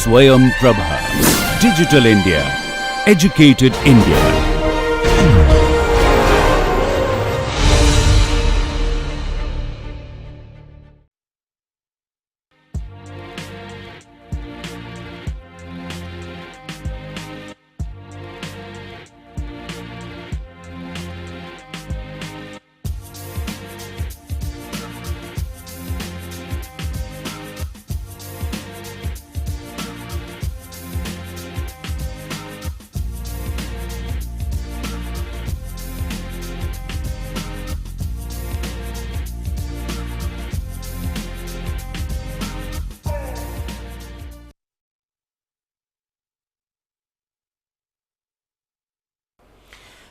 Swayam Prabha. Digital India. Educated India.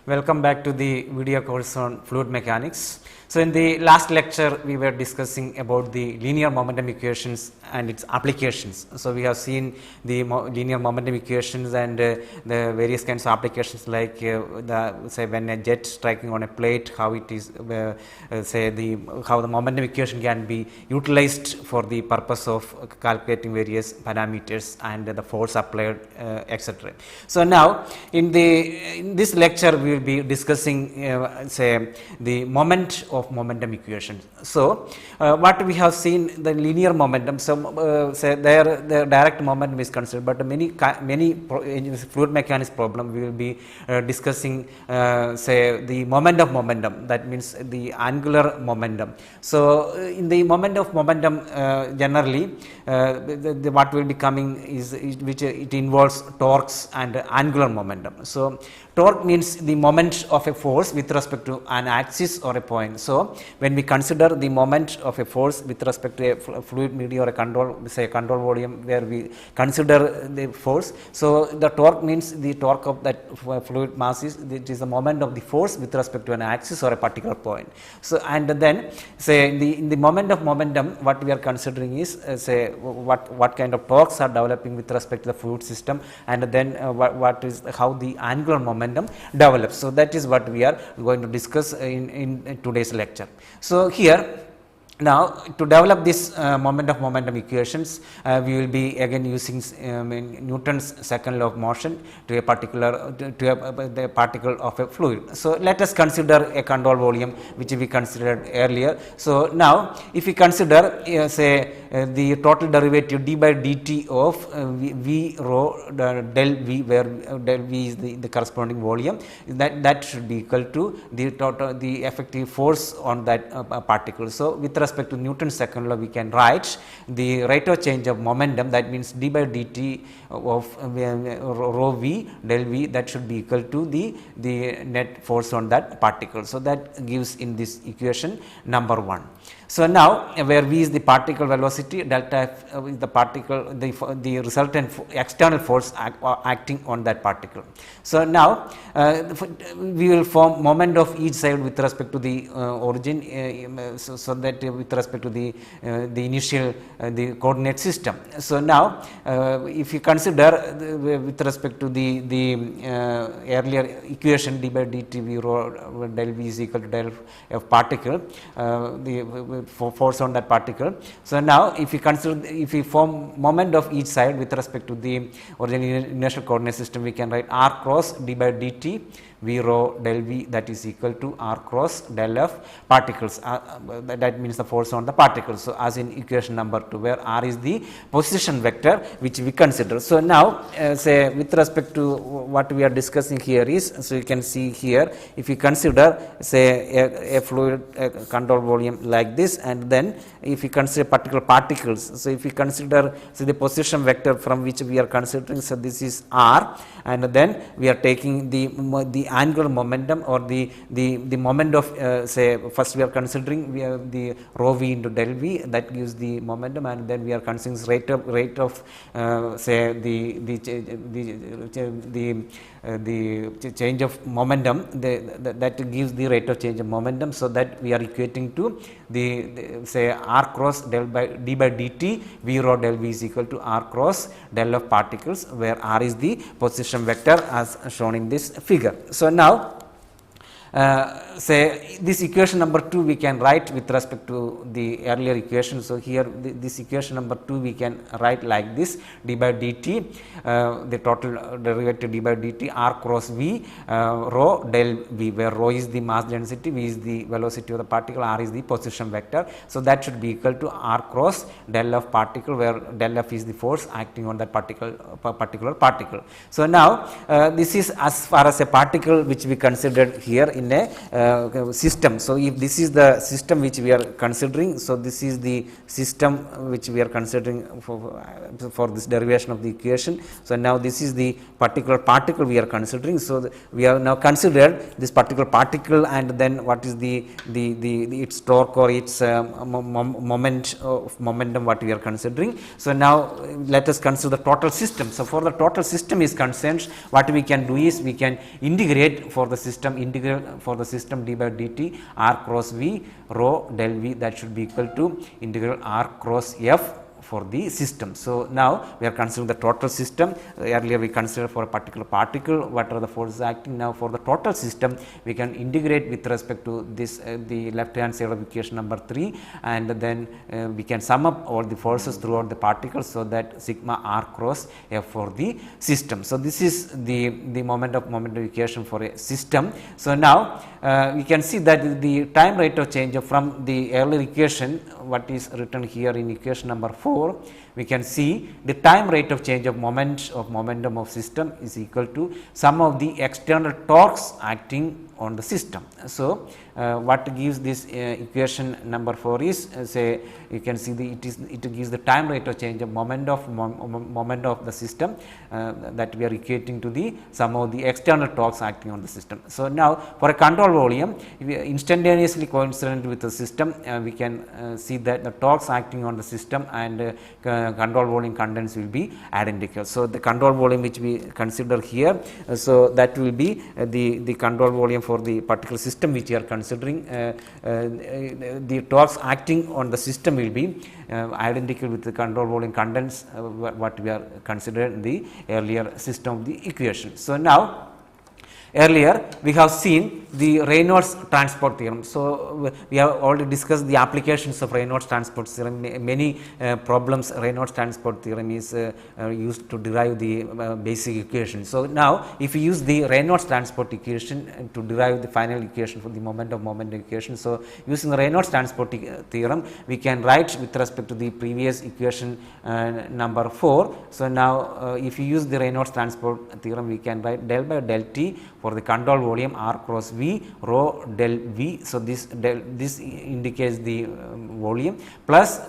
Welcome back to the video course on fluid mechanics. So, in the last lecture we were discussing about the linear momentum equations and its applications. So, we have seen the linear momentum equations and the various kinds of applications like say when a jet striking on a plate, how it is how the momentum equation can be utilized for the purpose of calculating various parameters and the force applied, etc. So, now in this lecture we will be discussing say the moment of momentum equation. So, what we have seen the linear momentum. So, say the direct momentum is considered, but many fluid mechanics problem we will be discussing say the moment of momentum, that means the angular momentum. So, in the moment of momentum generally what will be coming is which it involves torques and angular momentum. So, torque means the moment of a force with respect to an axis or a point. So, when we consider the moment of a force with respect to a fluid medium or a control, say a control volume where we consider the force. So, the torque means the torque of that fluid mass is it is the moment of the force with respect to an axis or a particular point. So, and then say in the moment of momentum what we are considering is say what kind of torques are developing with respect to the fluid system, and then what is how the angular momentum develops. So, that is what we are going to discuss in today's lecture. So, here now to develop this moment of momentum equations we will be again using Newton's second law of motion to a particular the particle of a fluid. So, let us consider a control volume which we considered earlier. So, now if we consider say the total derivative d by dt of v rho del v, where del v is the corresponding volume, that should be equal to the total the effective force on that particle. So, with respect to Newton's second law we can write the rate of change of momentum, that means d by dt of rho v del v, that should be equal to the net force on that particle. So, that gives in this equation number 1. So, now where v is the particle velocity, delta f is the particle the resultant external force acting on that particle. So, now we will form moment of each side with respect to the origin, so that with respect to the initial the coordinate system. So, now if you consider with respect to the earlier equation d by dt v rho del v is equal to del f particle, the force on that particle. So, now if we form moment of each side with respect to the original inertial coordinate system, we can write r cross d by dt v rho del v, that is equal to r cross del f particles, that means the force on the particles. So, as in equation number 2 where r is the position vector which we consider. So, now say with respect to what we are discussing here is, so you can see here if you consider say a fluid control volume like this, and then if you consider particular particles. So, if you consider say the position vector from which we are considering, so this is r, and then we are taking the angular momentum or the moment of say first we are considering we have the rho v into del v, that gives the momentum, and then we are considering rate of say the change of momentum, that gives the rate of change of momentum. So, that we are equating to the say r cross del by d by dt v rho del v is equal to r cross del of particles, where r is the position vector as shown in this figure. So, now say this equation number 2 we can write with respect to the earlier equation. So, here this equation number 2 we can write like this: d by dt, the total derivative d by dt r cross v rho del v, where rho is the mass density, v is the velocity of the particle, r is the position vector. So, that should be equal to r cross del of particle, where del f is the force acting on that particular particle. So, now this is as far as a particle which we considered here in a system. So, if this is the system which we are considering, so this is the system which we are considering for this derivation of the equation. So, now this is the particular particle we are considering. So, we have now considered this particular particle, and then what is the its torque or its momentum what we are considering. So, now let us consider the total system. So, for the total system is concerned, what we can do is we can integrate for the system, integral for the system d by dt r cross v rho del v, that should be equal to integral r cross f for the system. So, now we are considering the total system. Earlier we considered for a particular particle what are the forces acting. Now, for the total system we can integrate with respect to this the left hand side of equation number 3, and then we can sum up all the forces throughout the particle. So, that sigma r cross f for the system. So, this is the momentum equation for a system. So, now we can see that the time rate of change from the earlier equation what is written here in equation number 4, we can see the time rate of change of momentum of system is equal to sum of the external torques acting on the system. So, what gives this equation number 4 is say you can see it gives the time rate of change of moment of the system that we are equating to the sum of the external torques acting on the system. So, now for a control volume, instantaneously coincident with the system, we can see that the torques acting on the system and control volume contents will be identical. So, the control volume which we consider here, so that will be the control volume for the particular system which we are considering. The torques acting on the system will be identical with the control volume contents what we are considering in the earlier system of the equation. So, now earlier we have seen the Reynolds transport theorem. So, we have already discussed the applications of Reynolds transport theorem. Many problems Reynolds transport theorem is used to derive the basic equation. So, now if we use the Reynolds transport equation to derive the final equation for the momentum equation. So, using the Reynolds transport theorem we can write with respect to the previous equation number 4. So, now if you use the Reynolds transport theorem we can write del by del t for the control volume r cross v rho del v. So, this indicates the volume plus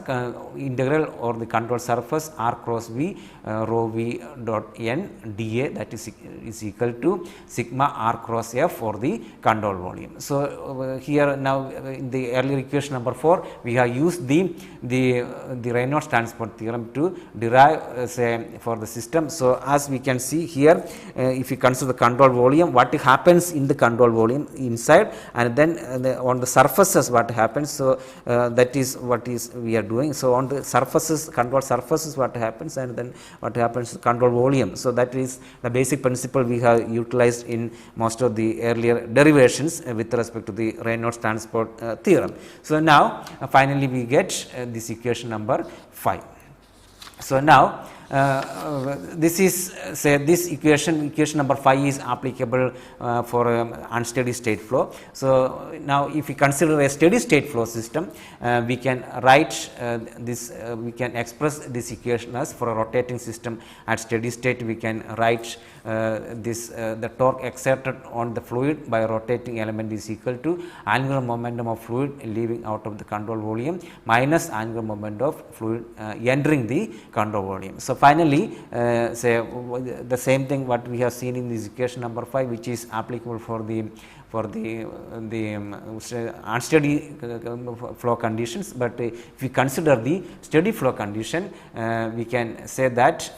integral or the control surface r cross v rho v dot n dA, that is equal to sigma r cross f for the control volume. So, here now in the earlier equation number 4 we have used the Reynolds transport theorem to derive say for the system. So, as we can see here, if you consider the control volume, what happens in the control volume inside, and then on the surfaces what happens. So, that is what is we are doing. So, on the surfaces, control surfaces what happens, and then what happens to control volume. So, that is the basic principle we have utilized in most of the earlier derivations with respect to the Reynolds transport theorem. So, now finally we get this equation number 5. So, now this is say this equation number 5 is applicable for unsteady state flow. So, now if we consider a steady state flow system, we can write this we can express this equation as for a rotating system at steady state. We can write the torque exerted on the fluid by a rotating element is equal to angular momentum of fluid leaving out of the control volume minus angular momentum of fluid entering the control volume. So, finally, say the same thing what we have seen in this equation number 5, which is applicable for the unsteady flow conditions, but if we consider the steady flow condition, we can say that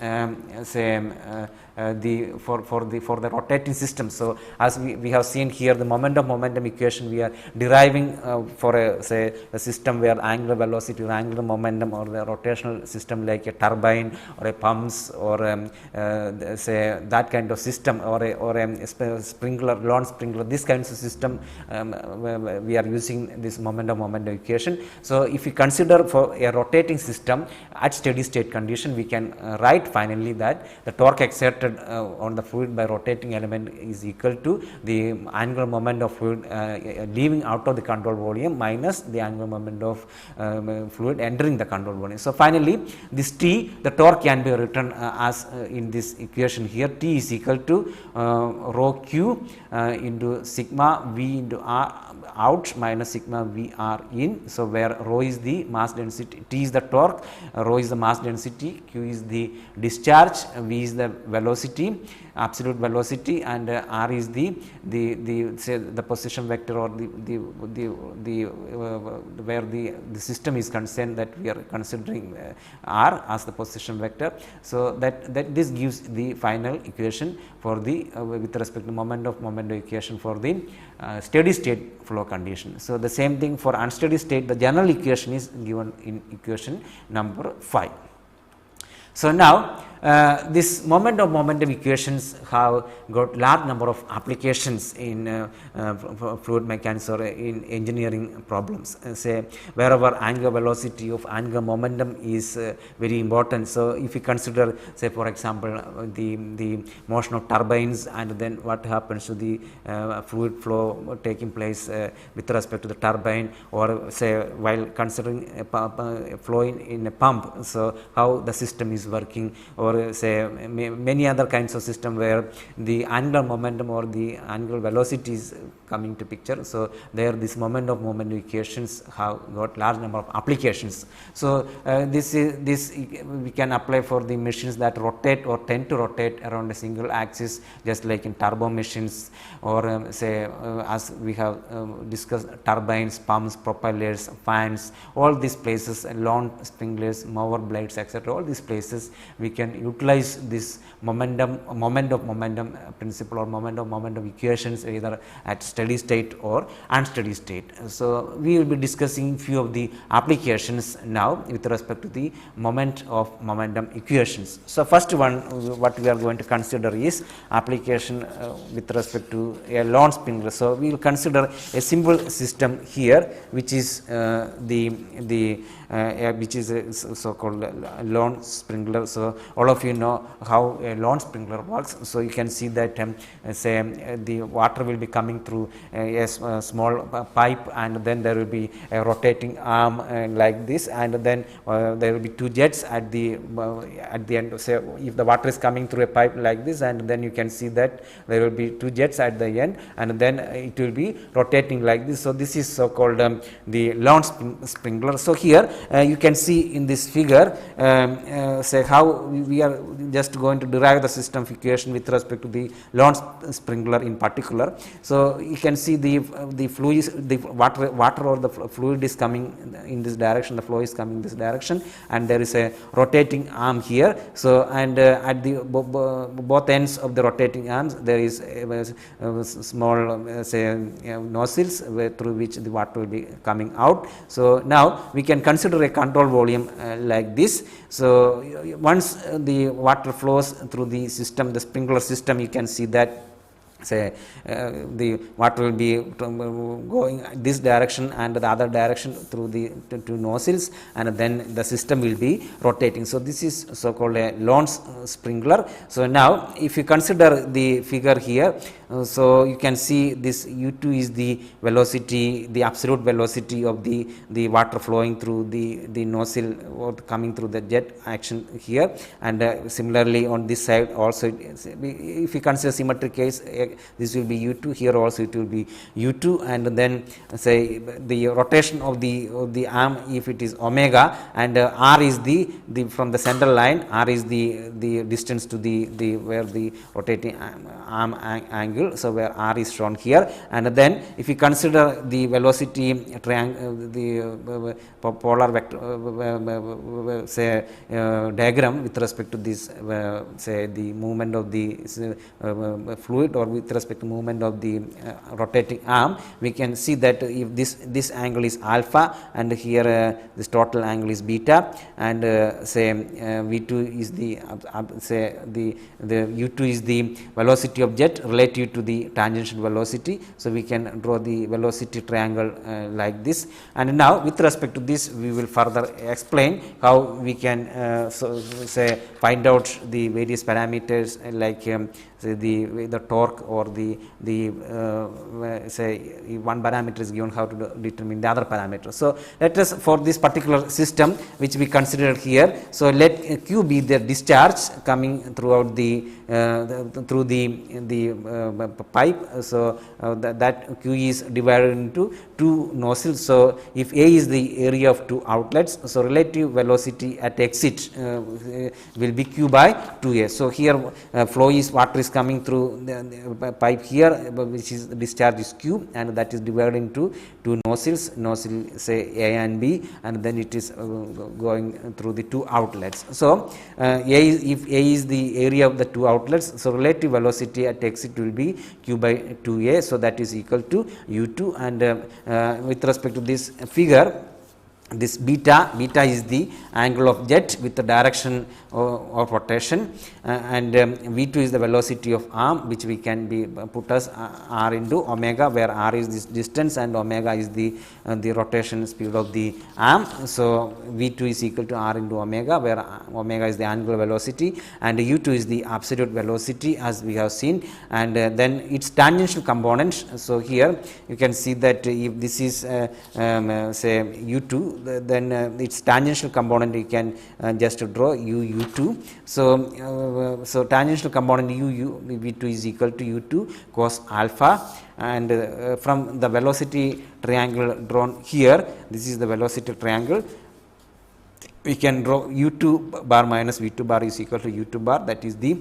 for the rotating system. So, as we have seen here, the momentum equation we are deriving for a system where angular velocity or angular momentum, or the rotational system like a turbine or a pumps or say that kind of system, or a sprinkler, lawn sprinkler, this kinds balance system, we are using this moment of momentum equation. So if we consider for a rotating system at steady state condition, we can write finally that the torque exerted on the fluid by rotating element is equal to the angular moment of fluid leaving out of the control volume minus the angular moment of fluid entering the control volume. So finally this T, the torque can be written as in this equation here. T is equal to rho q into sigma V into R out minus sigma V R in. So where rho is the mass density, T is the torque, rho is the mass density, q is the discharge, V is the velocity, absolute velocity, and R is the say the position vector, or the where the system is concerned, that we are considering R as the position vector. So that this gives the final equation for the with respect to moment of momentum equation for the steady state flow condition. So the same thing for unsteady state, the general equation is given in equation number 5. So now this moment of momentum equations have got large number of applications in fluid mechanics or in engineering problems. Say wherever angular velocity of angular momentum is very important. So if you consider, say for example, the motion of turbines, and then what happens to the fluid flow taking place with respect to the turbine, or say while considering a flow in a pump, so how the system is working, or say many other kinds of system where the angular momentum or the angular velocity is coming to picture. So there this moment of momentum equations have got large number of applications. So this we can apply for the machines that rotate or tend to rotate around a single axis, just like in turbo machines, or say as we have discussed, turbines, pumps, propellers, fans, all these places, lawn sprinklers, mower blades, etc. All these places we can utilize this moment of momentum principle or moment of momentum equations either at steady state or unsteady state. So we will be discussing few of the applications now with respect to the moment of momentum equations. So first one what we are going to consider is application with respect to a lawn sprinkler. So we will consider a simple system here, which is which is a so called lawn sprinkler. So all of you know how a lawn sprinkler works. So you can see that say the water will be coming through a small pipe, and then there will be a rotating arm like this, and then there will be two jets at the end. Say if the water is coming through a pipe like this, and then you can see that there will be two jets at the end, and then it will be rotating like this. So this is so called the lawn sprinkler. So here you can see in this figure say how we are just going to derive the system of equation with respect to the lawn sprinkler in particular. So you can see the fluid, the water or the fluid is coming in this direction, the flow is coming in this direction, and there is a rotating arm here. So and at the both ends of the rotating arms there is a small say nozzles through which the water will be coming out. So now we can consider a control volume like this. So once the water flows through the system, the sprinkler system, you can see that say the water will be going this direction and the other direction through the two nozzles, and then the system will be rotating. So this is so called a lawn sprinkler. So now if you consider the figure here, so you can see this U2 is the velocity, the absolute velocity of the water flowing through the nozzle or coming through the jet action here, and similarly on this side also, if you consider symmetric case, this will be U2, here also it will be U2, and then say the rotation of the arm, if it is omega, and R is the from the central line, R is the distance to the where the rotating arm angle. So where R is shown here, and then if you consider the velocity triangle, the polar vector say diagram with respect to this say the movement of the fluid or with respect to movement of the rotating arm, we can see that if this angle is alpha and here this total angle is beta, and say V2 is the say the U2 is the velocity of jet relative to the tangential velocity. So, we can draw the velocity triangle like this, and now with respect to this we will further explain how we can say find out the various parameters like say the torque or the say one parameter is given, how to determine the other parameter. So, let us for this particular system which we considered here. So, let Q be the discharge coming throughout the through the pipe. So, that Q is divided into two nozzles. So, if A is the area of two outlets, so relative velocity at exit will be Q by 2A. So, here flow is water is coming through the pipe here, which is discharge is Q, and that is divided into two nozzles, nozzle say A and B, and then it is going through the two outlets. So, if A is the area of the two outlets, so relative velocity at exit will be Q by 2A. So, that is equal to U2, and with respect to this figure, this beta is the angle of jet with the direction of rotation, and V2 is the velocity of arm, which we can be put as r into omega, where r is this distance and omega is the rotation speed of the arm. So, V2 is equal to r into omega, where omega is the angular velocity and U2 is the absolute velocity as we have seen, and then its tangential component. So, here you can see that if this is say U2, then its tangential component you can just draw U2. So, so tangential component V2 is equal to U2 cos alpha, and from the velocity triangle drawn here, this is the velocity triangle, we can draw U2 bar minus V2 bar is equal to U2 bar, that is the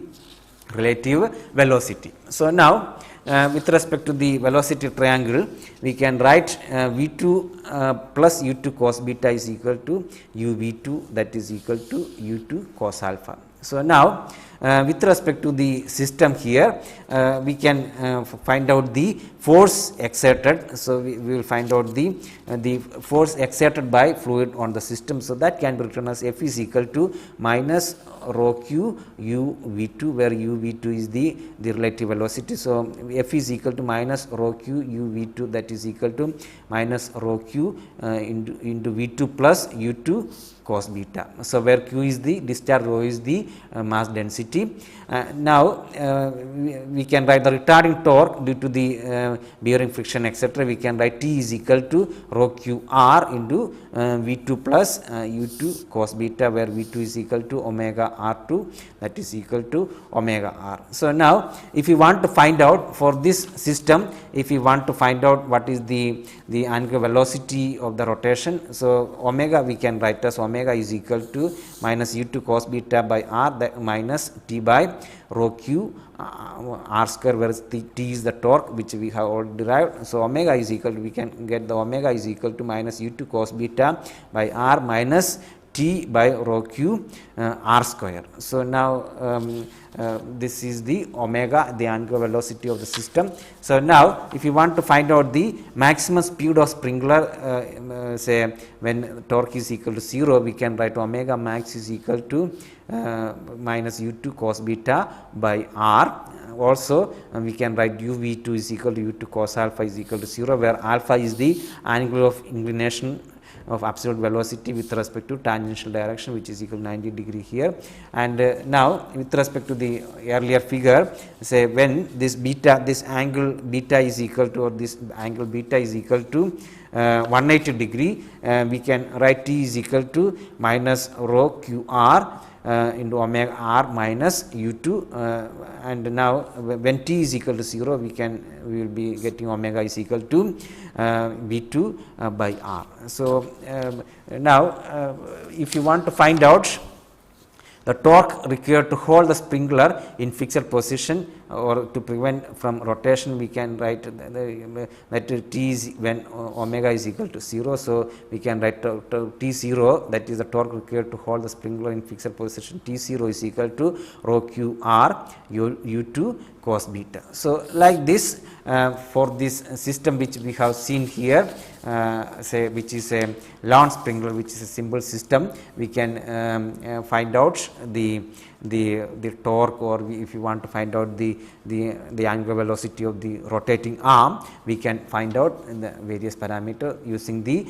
relative velocity. So, now with respect to the velocity triangle, we can write V2 plus U2 cos beta is equal to UV2, that is equal to U2 cos alpha. So, now with respect to the system here, we can find out the force exerted. So, we will find out the force exerted by fluid on the system. So, that can be written as F is equal to minus rho q u v2, where u v2 is the relative velocity. So, F is equal to minus rho q u v2, that is equal to minus rho q into v2 plus u2 cos beta. So, where q is the discharge, rho is the mass density. Now, we can write the retarding torque due to the bearing friction, etc. We can write T is equal to rho q r into v2 plus u2 cos beta, where v2 is equal to omega r2, that is equal to omega r. So, now if you want to find out for this system, if you want to find out what is the angular velocity of the rotation, so omega we can write as omega is equal to minus u2 cos beta by r, that minus T by rho q r square, where T is the torque which we have already derived. So, omega is equal to, we can get the omega is equal to minus u2 cos beta by r minus T by rho q r square. So, now this is the omega, the angular velocity of the system. So, now if you want to find out the maximum speed of sprinkler, say when torque is equal to 0, we can write omega max is equal to minus u2 cos beta by r. Also, we can write uv2 is equal to u2 cos alpha is equal to 0, where alpha is the angle of inclination of absolute velocity with respect to tangential direction, which is equal to 90 degree here. And now with respect to the earlier figure, say when this beta, this angle beta is equal to, or this angle beta is equal to 180 degree, we can write T is equal to minus rho q r into omega r minus u2, and now when T is equal to 0, we will be getting omega is equal to v2 by r. So, now if you want to find out The torque required to hold the sprinkler in fixed position or to prevent from rotation, we can write that T is when omega is equal to 0. So, we can write T 0, that is the torque required to hold the sprinkler in fixed position, T 0 is equal to rho q r u2 cos beta. So, like this for this system which we have seen here, say which is a lawn sprinkler, which is a simple system, we can find out the torque, or if you want to find out the angular velocity of the rotating arm, we can find out the various parameter using the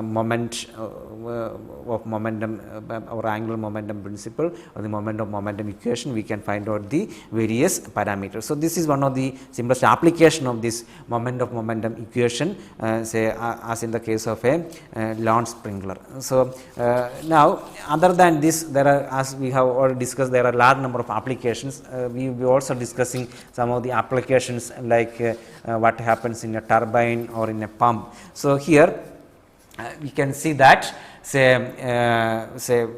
moment of momentum or angular momentum principle, or the moment of momentum equation, we can find out the various parameters. So, this is one of the simplest application of this moment of momentum equation, say as in the case of a lawn sprinkler. So, now other than this, there are, as we have already discussed, there are large number of applications. We will be also discussing some of the applications like what happens in a turbine or in a pump. So, here we can see that say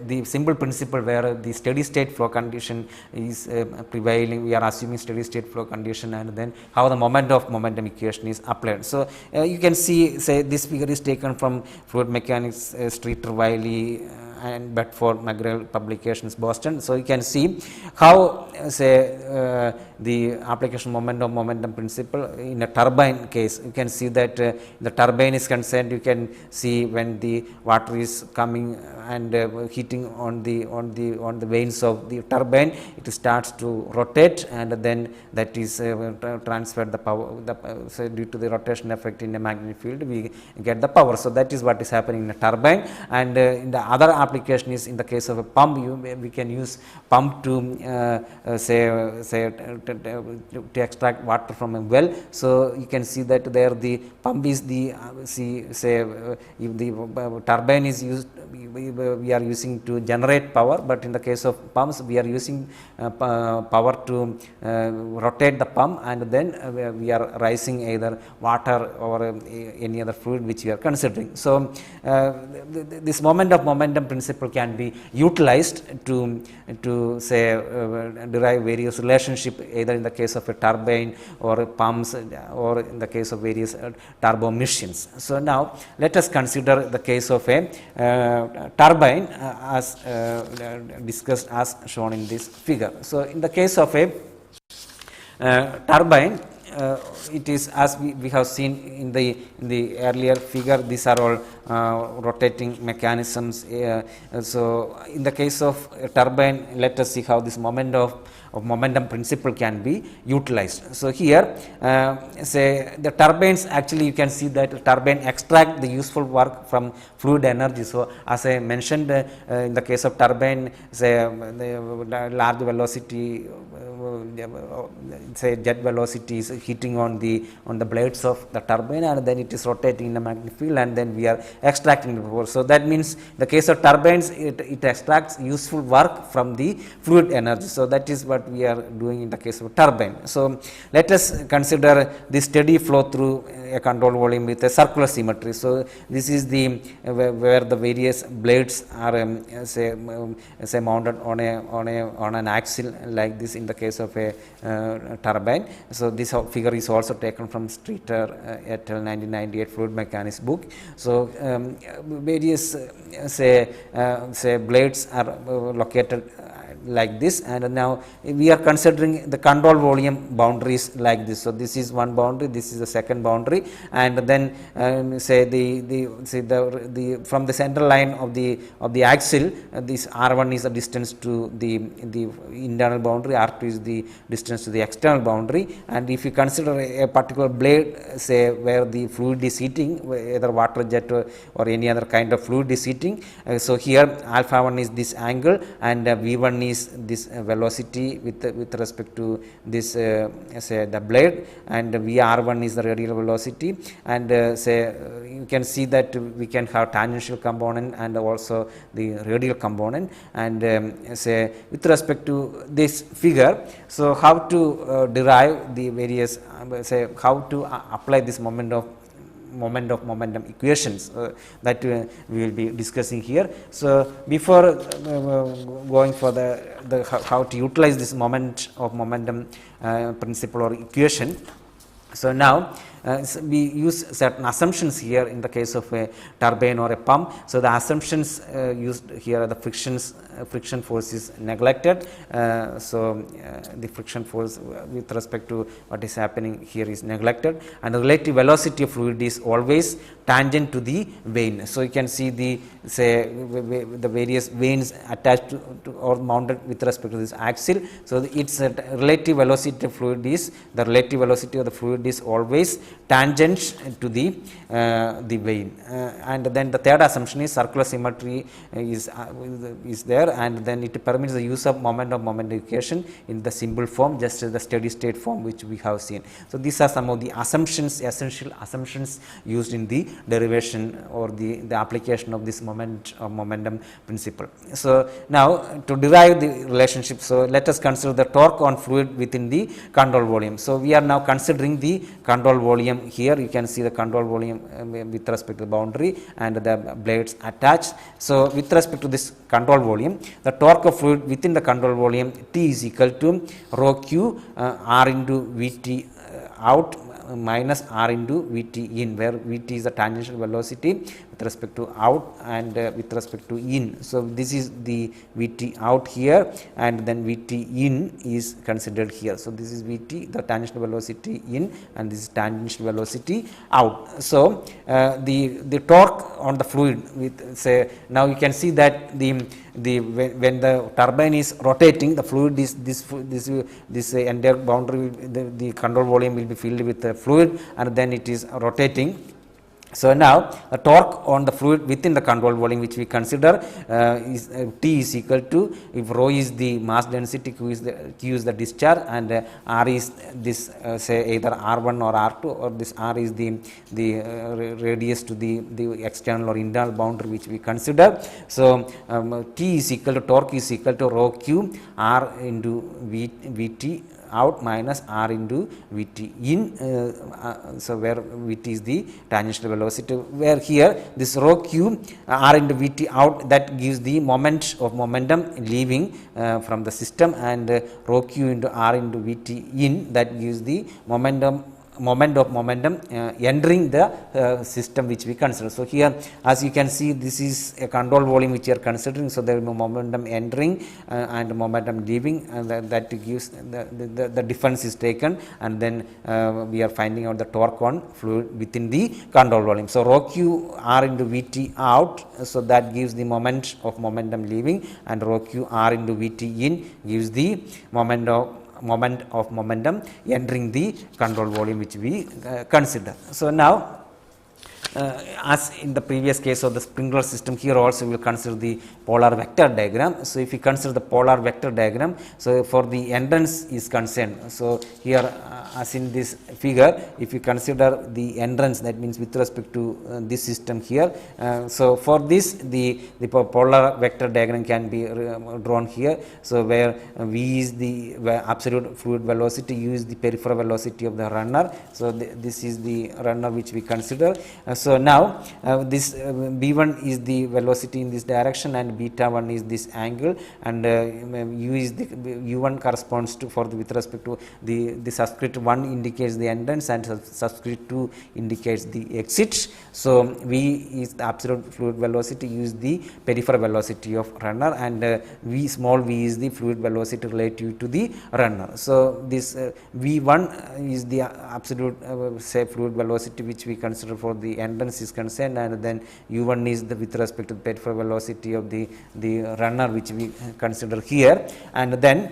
the simple principle where the steady state flow condition is prevailing, we are assuming steady state flow condition, and then how the moment of momentum equation is applied. So, you can see, say this figure is taken from fluid mechanics, Streeter, Wiley and Bedford McGrail publications, Boston. So, you can see how say the application moment of momentum principle in a turbine case. You can see that the turbine is concerned, you can see when the water is coming and heating on the vanes of the turbine, it starts to rotate, and then that is transferred the power, so due to the rotation effect in a magnetic field, we get the power. So, that is what is happening in a turbine. And in the other application is in the case of a pump, we can use pump to to extract water from a well. So, you can see that there the pump is the if the turbine is used, we are using to generate power, but in the case of pumps, we are using power to rotate the pump, and then we are rising either water or any other fluid which we are considering. So, this moment of momentum principle can be utilized to say derive various relationship, either in the case of a turbine or pumps, or in the case of various turbo machines. So, now let us consider the case of a turbine as discussed as shown in this figure. So, in the case of a turbine, it is as we have seen in the earlier figure, these are all rotating mechanisms. So, in the case of a turbine, let us see how this moment of momentum principle can be utilized. So, here say the turbines, actually you can see that turbine extract the useful work from fluid energy. So, as I mentioned in the case of turbine, say the large velocity, say jet velocity is hitting on the blades of the turbine, and then it is rotating in a magnetic field, and then we are extracting the power. So, that means the case of turbines, it extracts useful work from the fluid energy. So, that is what we are doing in the case of turbine. So, let us consider the steady flow through a control volume with a circular symmetry. So, this is the where the various blades are say mounted on an axle like this in the case of a turbine. So, this figure is also taken from Streeter et al. 1998 fluid mechanics book. So, various say blades are located like this, and now we are considering the control volume boundaries like this. So, this is one boundary, this is the second boundary, and then say the from the center line of the axle, this R1 is the distance to the internal boundary, R2 is the distance to the external boundary. And if you consider a particular blade, say where the fluid is heating, either water jet or any other kind of fluid is heating, so here alpha 1 is this angle, and V1 is this velocity with respect to this say the blade, and VR1 is the radial velocity, and say you can see that we can have tangential component and also the radial component, and say with respect to this figure. So, how to derive the various say how to apply this moment of moment of momentum equations that we will be discussing here. So, before going for the how to utilize this moment of momentum principle or equation. So, now we use certain assumptions here in the case of a turbine or a pump. So, the assumptions used here are the friction force is neglected. The friction force with respect to what is happening here is neglected, and the relative velocity of fluid is always tangent to the vane. So, you can see the the various vanes attached to or mounted with respect to this axle. So, its relative velocity of fluid is always tangent to the vane, and then the third assumption is circular symmetry is there, and then it permits the use of momentum equation in the simple form, just as the steady state form which we have seen. So, these are some of the assumptions, essential assumptions used in the derivation or the application of this momentum principle. So, now to derive the relationship, so let us consider the torque on fluid within the control volume. So, we are now considering the control volume here. You can see the control volume with respect to the boundary and the blades attached. So, with respect to this control volume, the torque of fluid within the control volume T is equal to rho q R into Vt out minus R into Vt in, where Vt is the tangential velocity with respect to out and with respect to in. So, this is the Vt out here, and then Vt in is considered here. So, this is Vt, the tangential velocity in, and this is tangential velocity out. So, the torque on the fluid with, say, now you can see that when the turbine is rotating, the fluid is this entire boundary, the control volume will be filled with fluid, and then it is rotating. So, now the torque on the fluid within the control volume which we consider is T is equal to, if rho is the mass density, Q is the discharge, and R is this say either R1 or R2, or this R is the radius to the external or internal boundary which we consider. So, T is equal to, torque is equal to rho Q R into Vt out minus R into Vt in. So, where Vt is the tangential velocity, where here this rho q R into Vt out, that gives the moment of momentum leaving from the system, and rho q into R into Vt in, that gives the moment of momentum entering the system which we consider. So, here as you can see, this is a control volume which we are considering. So, there will be momentum entering and momentum leaving, and that gives the difference is taken, and then we are finding out the torque on fluid within the control volume. So, rho q R into Vt out, so that gives the moment of momentum leaving, and rho q R into Vt in gives the moment of momentum entering the control volume which we consider. So, now as in the previous case of the sprinkler system, here also we will consider the polar vector diagram. So, if you consider the polar vector diagram, so for the entrance is concerned. So, here as in this figure, if you consider the entrance, that means with respect to this system here. So, for this the polar vector diagram can be drawn here. So, where V is the absolute fluid velocity, U is the peripheral velocity of the runner. So, this is the runner which we consider. So, now this B1 is the velocity in this direction, and beta 1 is this angle, and U is the U1 corresponds to with respect to the subscript 1 indicates the entrance, and subscript 2 indicates the exit. So, V is the absolute fluid velocity, U is the peripheral velocity of runner, and small v is the fluid velocity relative to the runner. So, this V1 is the absolute say fluid velocity which we consider for the entrance is concerned, and then U1 is the with respect to the peripheral velocity of the runner which we consider here, and then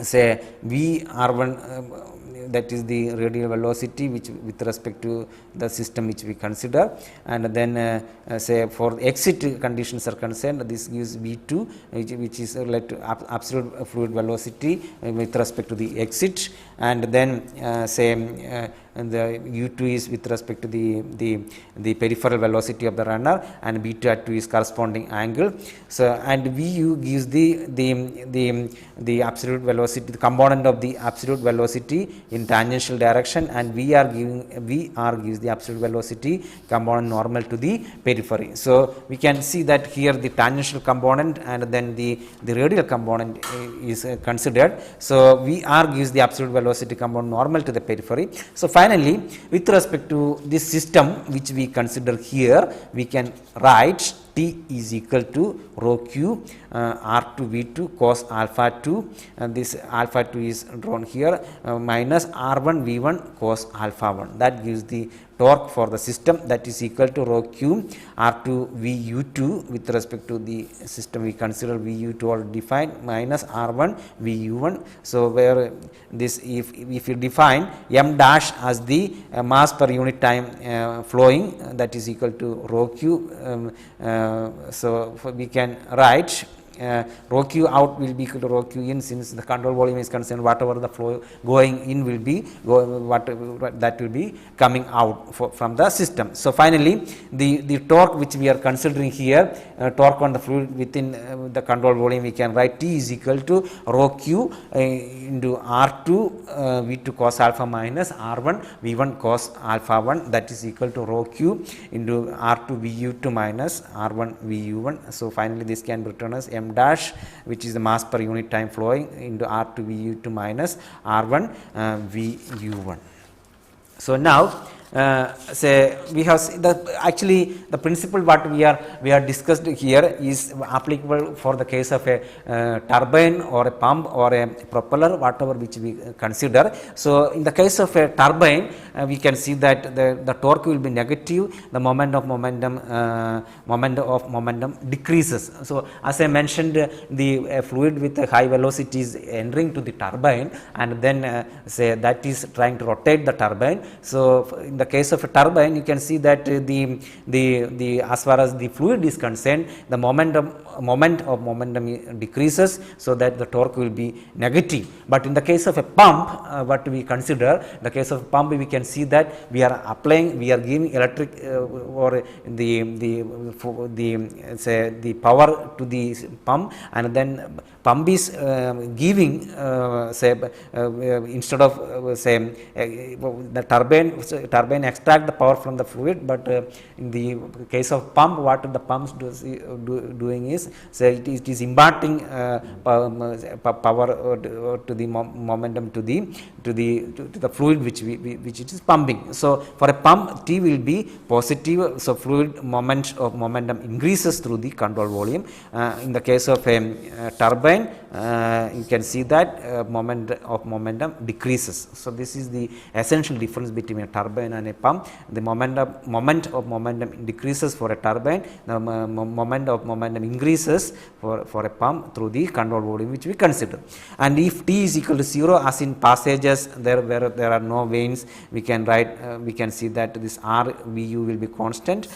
say VR1 that is the radial velocity which with respect to the system which we consider, and then say for exit conditions are concerned, this gives V2 which is related to absolute fluid velocity with respect to the exit, and then say and the u2 is with respect to the peripheral velocity of the runner, and beta 2 is corresponding angle. So and vu gives the absolute velocity, the component of the absolute velocity in tangential direction, and Vr gives the absolute velocity component normal to the periphery. So we can see that here the tangential component and then the radial component is considered. So Vr gives the absolute velocity component normal to the periphery. So finally, with respect to this system which we consider here, we can write T is equal to rho q R2 V2 cos alpha 2, and this alpha 2 is drawn here, minus R1 V1 cos alpha 1. That gives the torque for the system, that is equal to rho q R2 VU2 with respect to the system we consider VU2 already defined, minus R1 VU1. So where this, if you define m dash as the mass per unit time flowing, that is equal to rho q, so we can write rho q out will be equal to rho q in, since the control volume is concerned, whatever the flow going in will be that will be coming out from the system. So finally, the torque which we are considering here, torque on the fluid within the control volume, we can write T is equal to rho q into R2 V2 cos alpha minus R1 V1 cos alpha 1, that is equal to rho q into R2 VU2 minus R1 VU1. So finally, this can be written as m dash, which is the mass per unit time flowing, into R2 VU2 minus R1 VU1. So now say we have actually the principle what we are discussed here is applicable for the case of a turbine or a pump or a propeller, whatever which we consider. So in the case of a turbine, we can see that the torque will be negative, the moment of momentum decreases. So as I mentioned, the fluid with a high velocity is entering to the turbine, and then say that is trying to rotate the turbine. So in the case of a turbine, you can see that the as far as the fluid is concerned, the moment of momentum decreases, so that the torque will be negative. But in the case of a pump, what we consider, the case of a pump, we can see that we are giving electric or the power to the pump, and then pump is giving instead of the turbine extract the power from the fluid, but in the case of pump, what the pump doing is, it is imparting power to the momentum to the fluid which it is pumping. So for a pump, T will be positive, so fluid momentum increases through the control volume. In the case of a turbine, you can see that momentum decreases. So this is the essential difference between a turbine and a pump. The moment of momentum decreases for a turbine, the moment of momentum increases for a pump through the control volume which we consider. And if T is equal to 0, as in passages where there are no vanes, we can write, we can see that this R Vu will be constant.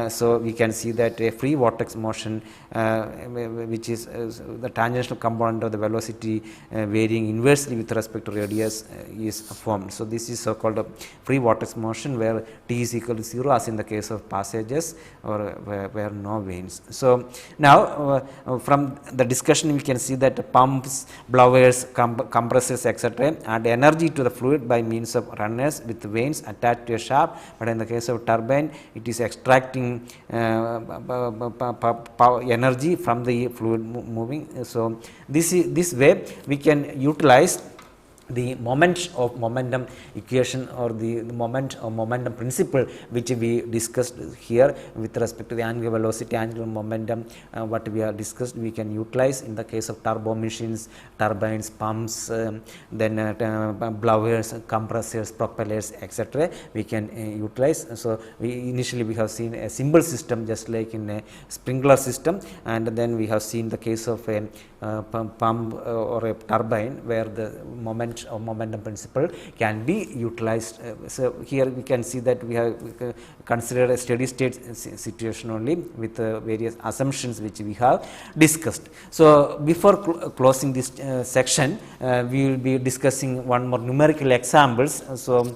So we can see that a free vortex motion, which is the tangential component of the velocity varying inversely with respect to radius, is formed. So this is so called a free vortex motion where T is equal to 0, as in the case of passages or where no vanes. So now from the discussion, we can see that pumps, blowers, compressors, etc., add energy to the fluid by means of runners with vanes attached to a shaft. But in the case of turbine, it is extracting energy from the fluid moving. So this way we can utilize the moment of momentum equation, or the moment of momentum principle which we discussed here with respect to the angular velocity, angular momentum, what we have discussed, we can utilize in the case of turbo machines, turbines, pumps, then blowers, compressors, propellers, etc. we can utilize. So initially we have seen a simple system just like in a sprinkler system, and then we have seen the case of a pump or a turbine where the moment moment or momentum principle can be utilized. So here we can see that we have considered a steady state situation only with various assumptions which we have discussed. So before closing this section, we will be discussing one more numerical examples. So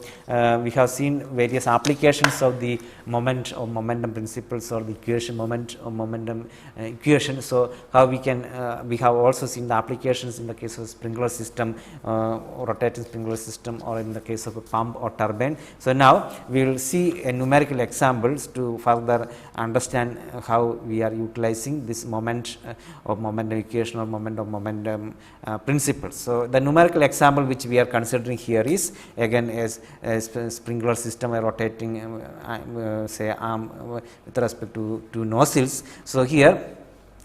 we have seen various applications of the moment or momentum principles or the equation moment or momentum equation. So how we can we have also seen the applications in the case of sprinkler system, rotating sprinkler system, or in the case of a pump or turbine. So now we will see a numerical examples to further understand how we are utilizing this moment of momentum equation or momentum principles. So the numerical example which we are considering here is again as sprinkler system, a rotating say arm with respect to nozzles. So here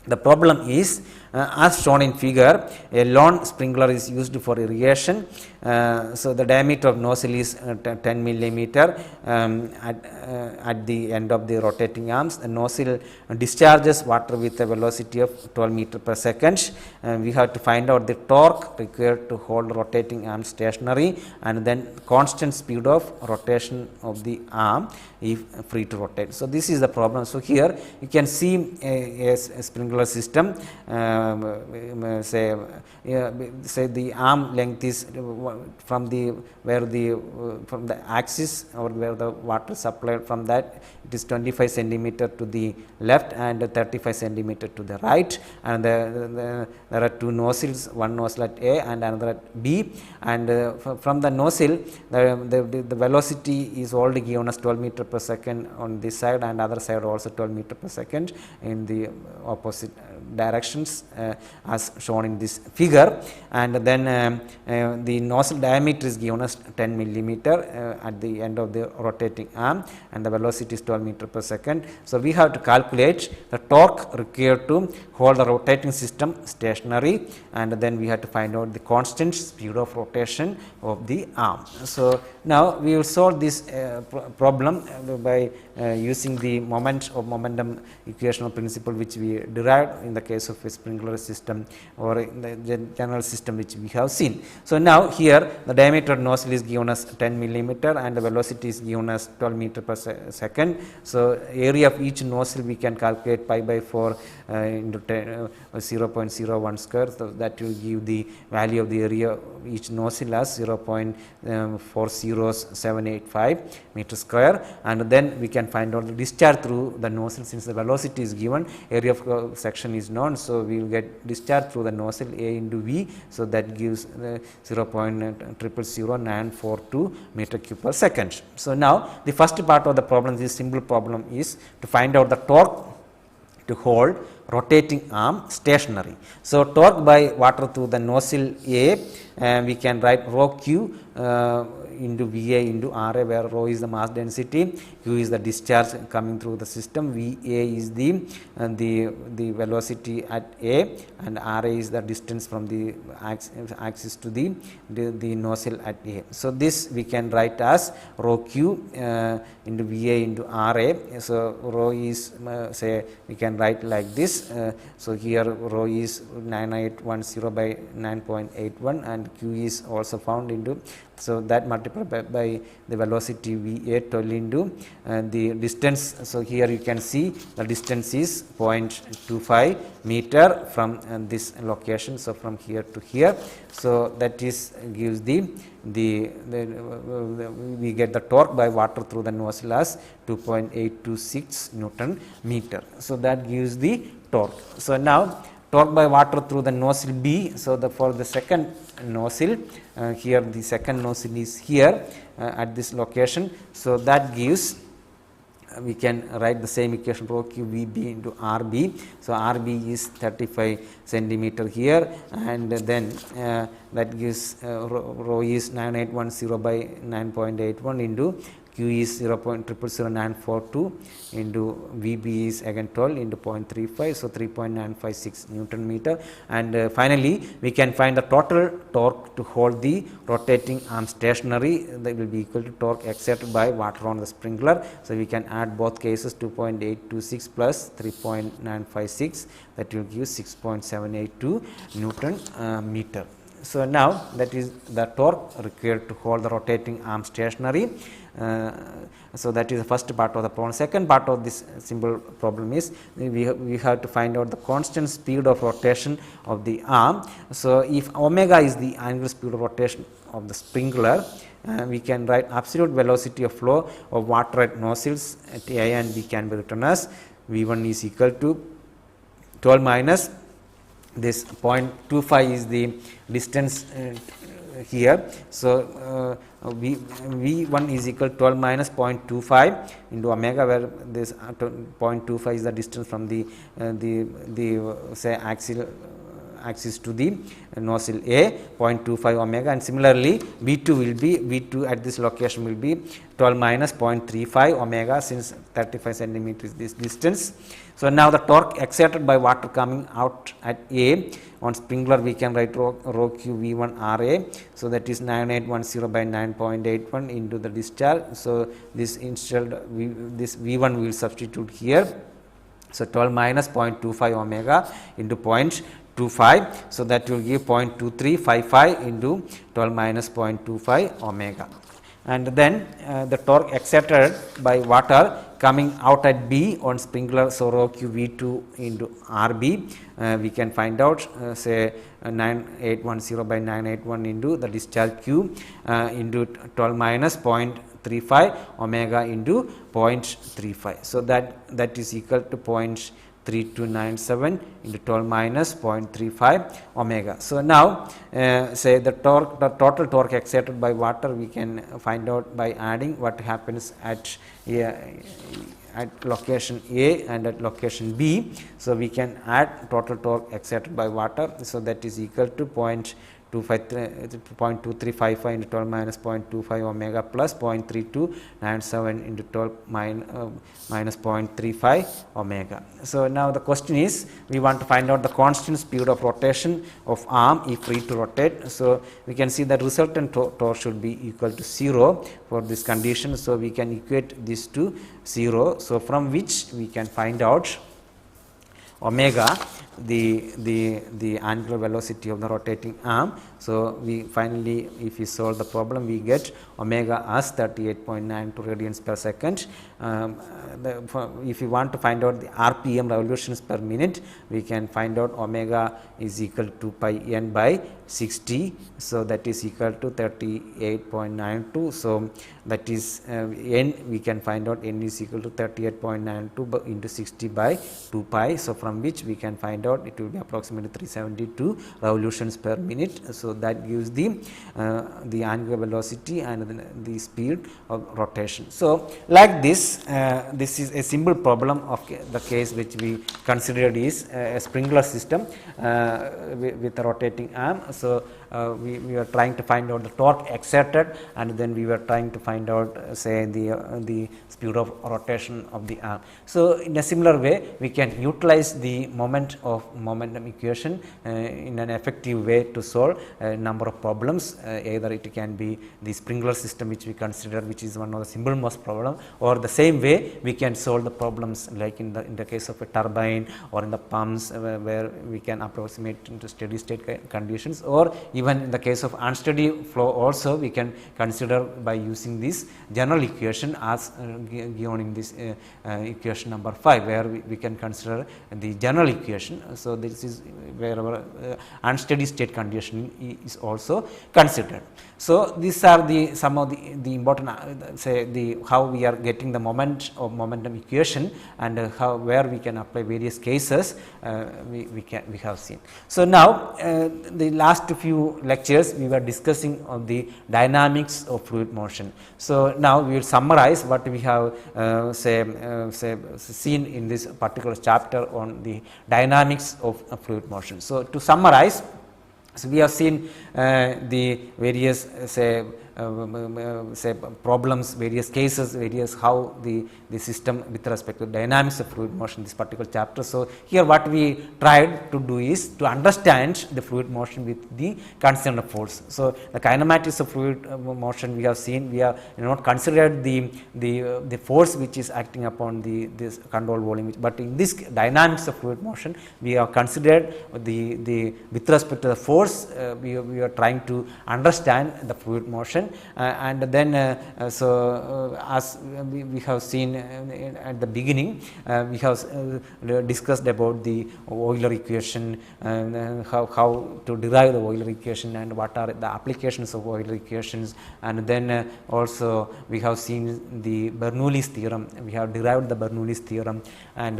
the problem is as shown in figure, a lawn sprinkler is used for irrigation. So the diameter of nozzle is 10 millimeter. At the end of the rotating arms, the nozzle discharges water with a velocity of 12 meter per second. We have to find out the torque required to hold rotating arm stationary, and then constant speed of rotation of the arm if free to rotate. So this is the problem. So here you can see a sprinkler system. Say the arm length is from the from the axis or where the water supplied, from that it is 25 centimeter to the left and 35 centimeter to the right, and there are two nozzles, one nozzle at A and another at B, and from the nozzle the velocity is already given as 12 meter per second on this side, and other side also 12 meter per second in the opposite directions as shown in this figure, and then the nozzle diameter is given as 10 millimeter at the end of the rotating arm, and the velocity is 12 meter per second. So we have to calculate the torque required to hold the rotating system stationary, and then we have to find out the constant speed of rotation of the arm. So now we will solve this problem by using the moment of momentum equational principle which we derived in the case of a sprinkler system or in the general system which we have seen. So now here the diameter of nozzle is given as 10 millimeter and the velocity is given as 12 meter per second. So area of each nozzle we can calculate pi by 4 into 0.01 square. So that will give the value of the area of each nozzle as 0.40785 meter square, and then we can find out the discharge through the nozzle. Since the velocity is given, area of section is known, so we will get discharge through the nozzle A into V. So that gives 0.000942 meter cube per second. So now the first part of the problem, this simple problem, is to find out the torque to hold rotating arm stationary. So torque by water through the nozzle A, we can write rho Q into VA into RA, where rho is the mass density, Q is the discharge coming through the system, VA is the velocity at A, and RA is the distance from the axis to the nozzle at A. So this we can write as rho Q into VA into RA. So rho is say we can write like this. So here rho is 9810 by 9.81, and Q is also found into, so that multiplied by the velocity VA 12 into the distance. So here you can see the distance is 0.25 meter from this location. So from here to here, so that is gives we get the torque by water through the nozzle as 2.826 Newton meter. So that gives the torque. So now torque by water through the nozzle B. So for the second nozzle, here the second nozzle is here at this location. So that gives, we can write the same equation, rho Q VB into RB. So RB is 35 centimeter here, and then that gives rho is 9810 by 9.81 into Q is 0.000942 into VB is again 12 into 0.35, so 3.956 Newton meter, and finally we can find the total torque to hold the rotating arm stationary. That will be equal to torque exerted by water on the sprinkler. So we can add both cases, 2.826 plus 3.956, that will give 6.782 Newton meter. So now that is the torque required to hold the rotating arm stationary. So that is the first part of the problem. Second part of this simple problem is we have to find out the constant speed of rotation of the arm. So if omega is the angular speed of rotation of the sprinkler, we can write absolute velocity of flow of water at nozzles at A and B can be written as V1 is equal to 12 minus this 0.25 is the distance here. So V1 is equal to 12 minus 0.25 into omega, where this 0.25 is the distance from the say axis to the nozzle A, 0.25 omega, and similarly V2 will be V2 at this location will be 12 minus 0.35 omega, since 35 centimeters is this distance. So now the torque exerted by water coming out at A on sprinkler, we can write rho q V1 RA. So that is 9810 by 9.81 into the discharge. So this this V1 will substitute here. So 12 minus 0.25 omega into 0.25. So that will give 0.2355 into 12 minus 0.25 omega. And then the torque exerted by water coming out at B on sprinkler, so rho q V2 into RB, we can find out say 9810 by 981 into the discharge Q into 12 minus 0.35 omega into 0.35. So that is equal to 0.3297 into 12 minus 0.35 omega. So now say the total torque exerted by water we can find out by adding what happens at location A and at location B. So we can add total torque exerted by water. So that is equal to 0.2355 into 12 minus 0.25 omega plus 0.3297 into 12 minus 0.35 omega. So now the question is, we want to find out the constant speed of rotation of arm if free to rotate. So we can see that resultant torque should be equal to 0 for this condition. So we can equate this to 0. So from which we can find out omega, the angular velocity of the rotating arm. So we finally, if we solve the problem, we get omega as 38.92 radians per second. If we want to find out the RPM, revolutions per minute, we can find out omega is equal to pi n by 60. So that is equal to 38.92. So that is n, we can find out n is equal to 38.92 into 60 by 2 pi. So from which we can find out it will be approximately 372 revolutions per minute. So that gives the angular velocity and the speed of rotation. So like this, this is a simple problem of the case which we considered is a sprinkler system with a rotating arm. So we are trying to find out the torque exerted, and then we were trying to find out say the speed of rotation of the arm. So in a similar way, we can utilize the moment of momentum equation in an effective way to solve a number of problems. Either it can be the sprinkler system which we consider, which is one of the simple most problem, or the same way we can solve the problems like in the case of a turbine or in the pumps where we can approximate into steady state conditions, or even in the case of unsteady flow also we can consider by using this general equation as given in this equation number 5, where we can consider the general equation. So this is where our unsteady state condition is also considered. So these are some of the important say how we are getting the moment of momentum equation, and where we can apply various cases we have seen. So now the last few lectures we were discussing on the dynamics of fluid motion. So now we will summarize what we have seen in this particular chapter on the dynamics of fluid motion. So to summarize, so we have seen the various say problems, various cases, various how the system with respect to dynamics of fluid motion, this particular chapter. So here what we tried to do is to understand the fluid motion with the concerned force. So the kinematics of fluid motion we have seen, we have not considered the force which is acting upon this control volume, but in this dynamics of fluid motion we have considered the with respect to the force we are trying to understand the fluid motion, and then as we have seen at the beginning, we have discussed about the Euler equation, how to derive the Euler equation and what are the applications of Euler equations, and then also we have seen the Bernoulli's theorem. We have derived the Bernoulli's theorem, and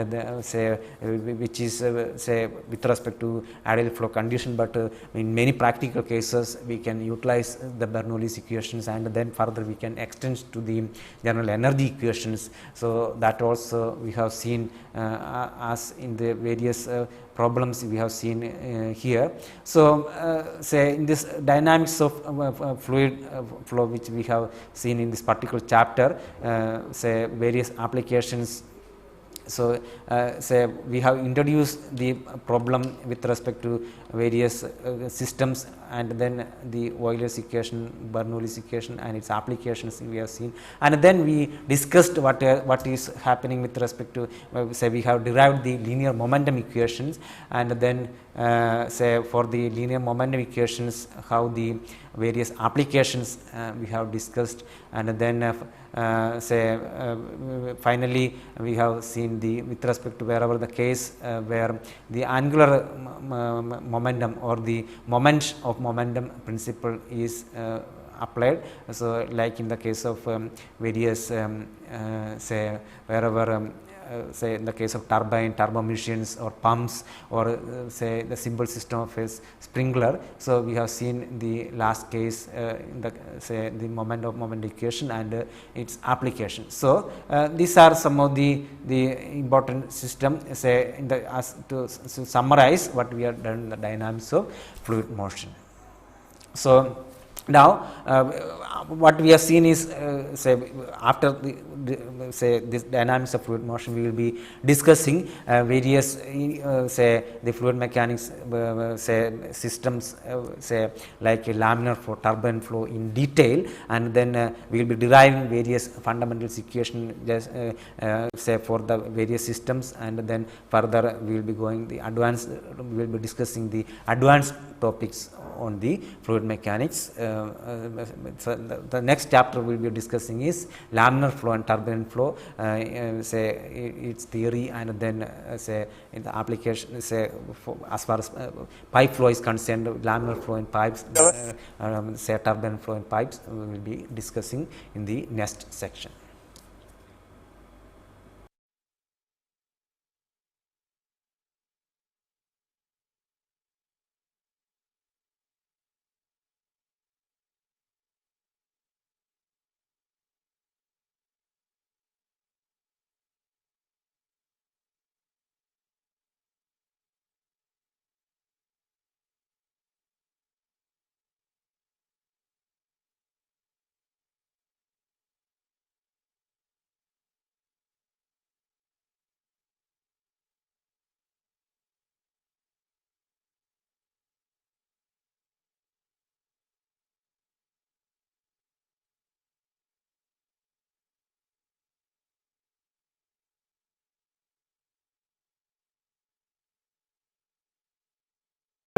which is say with respect to ideal flow condition, but in many practical cases we can utilize the Bernoulli's equations, and then further we can extend to the general energy equations. So that also we have seen as in the various problems we have seen here. So say in this dynamics of fluid flow, which we have seen in this particular chapter, say various applications. So say we have introduced the problem with respect to various systems, and then the Euler's equation, Bernoulli's equation and its applications we have seen, and then we discussed what is happening with respect to say we have derived the linear momentum equations, and then say for the linear momentum equations how the various applications we have discussed, and then finally we have seen the with respect to wherever the case where the angular momentum or the moment of momentum principle is applied. So like in the case of various say wherever say in the case of turbine, turbo machines or pumps, or say the simple system of a sprinkler. So we have seen the last case in the say the moment of moment equation and its application. So these are some of the important system, say in the as to summarize what we have done in the dynamics of fluid motion. So now what we have seen is say after say this dynamics of fluid motion, we will be discussing various say the fluid mechanics say systems, say like a laminar flow, turbine flow in detail, and then we will be deriving various fundamental equation just say for the various systems, and then further we will be going the advanced, we will be discussing the advanced topics on the fluid mechanics. So the next chapter we will be discussing is laminar flow and turbine flow, say its theory, and then say in the application, say as far as pipe flow is concerned, laminar flow in pipes, say turbine flow in pipes, we will be discussing in the next section.